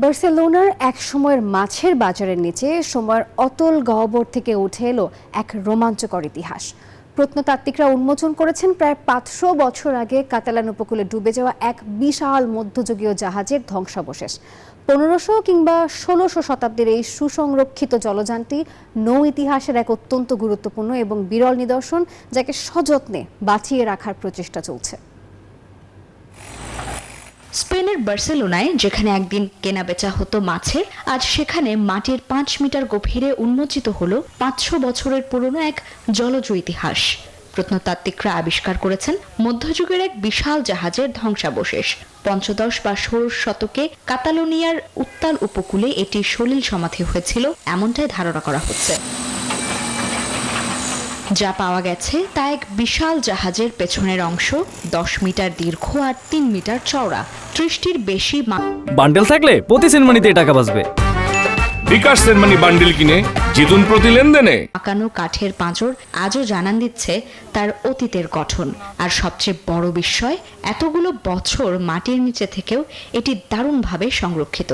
বার্সেলোনার এক সময়ের মাছের বাজারের নিচে সময়ের অতল গহ্বর থেকে উঠে এলো এক রোমাঞ্চকর ইতিহাস। প্রত্নতাত্ত্বিকরা উন্মোচন করেছেন প্রায় 500 বছর আগে কাতালান উপকূলে ডুবে যাওয়া এক বিশাল মধ্যযুগীয় জাহাজের ধ্বংসাবশেষ। 1500 কিংবা 1600 শতাব্দীর এই সুসংরক্ষিত জলযানটি নৌ ইতিহাসের এক অত্যন্ত গুরুত্বপূর্ণ এবং বিরল নিদর্শন, যাকে সযত্নে বাঁচিয়ে রাখার প্রচেষ্টা চলছে। স্পেনের বার্সেলোনায় যেখানে একদিন কেনাবেচা হতো মাছের, আজ সেখানে মাটির 5 মিটার গভীরে উন্মোচিত হলো 500 বছরের পুরনো এক জলজ ইতিহাস। প্রত্নতাত্ত্বিকরা আবিষ্কার করেছেন মধ্যযুগের এক বিশাল জাহাজের ধ্বংসাবশেষ। 15 বা 16 শতকে কাতালোনিয়ার উত্তাল উপকূলে এটি সলিল সমাধি হয়েছিল এমনটাই ধারণা করা হচ্ছে। যা পাওয়া গেছে তা এক বিশাল জাহাজের পেছনের অংশ, 10 মিটার দীর্ঘ আর 3 মিটার চওড়া। 30টির বেশি বান্ডেল থাকলে প্রতি সেনমানিতে টাকা বাঁচবে। বিকাশ সেনমানি বান্ডেল কিনে জিতুন প্রতি লেনদেনে। পাকানো কাঠের পাঁজর আজও জানান দিচ্ছে তার অতীতের গঠন। আর সবচেয়ে বড় বিস্ময়, এতগুলো বছর মাটির নিচে থেকেও এটি দারুণভাবে সংরক্ষিত।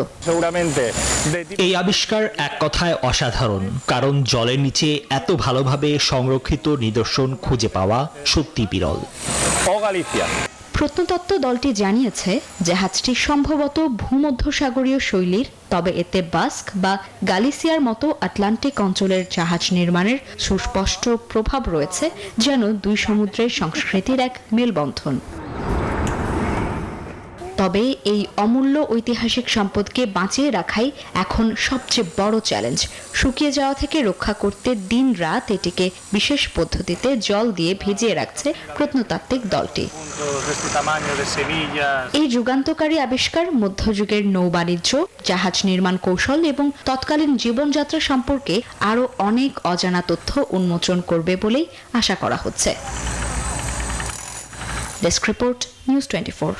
এই আবিষ্কার এক কথায় অসাধারণ, কারণ জলের নিচে এত ভালোভাবে সংরক্ষিত নিদর্শন খুঁজে পাওয়া সত্যি বিরল। প্রত্নতত্ত্ব দলটি জানিয়েছে জাহাজটি সম্ভবত ভূমধ্যসাগরীয় শৈলীর, তবে এতে বাস্ক বা গালিসিয়ার মতো আটলান্টিক অঞ্চলের জাহাজ নির্মাণের সুস্পষ্ট প্রভাব রয়েছে, যেন দুই সমুদ্রের সংস্কৃতির এক মেলবন্ধন। তবে এই অমূল্য ঐতিহাসিক সম্পদকে বাঁচিয়ে রাখাই এখন সবচেয়ে বড় চ্যালেঞ্জ। শুকিয়ে যাওয়া থেকে রক্ষা করতে দিন রাত এটিকে বিশেষ পদ্ধতিতে জল দিয়ে ভিজিয়ে রাখছে প্রত্নতাত্ত্বিক দলটি। এই যুগান্তকারী আবিষ্কার মধ্যযুগের নৌবাণিজ্য, জাহাজ নির্মাণ কৌশল এবং তৎকালীন জীবনযাত্রা সম্পর্কে আরও অনেক অজানা তথ্য উন্মোচন করবে বলেই আশা করা হচ্ছে। Desk report, news 24।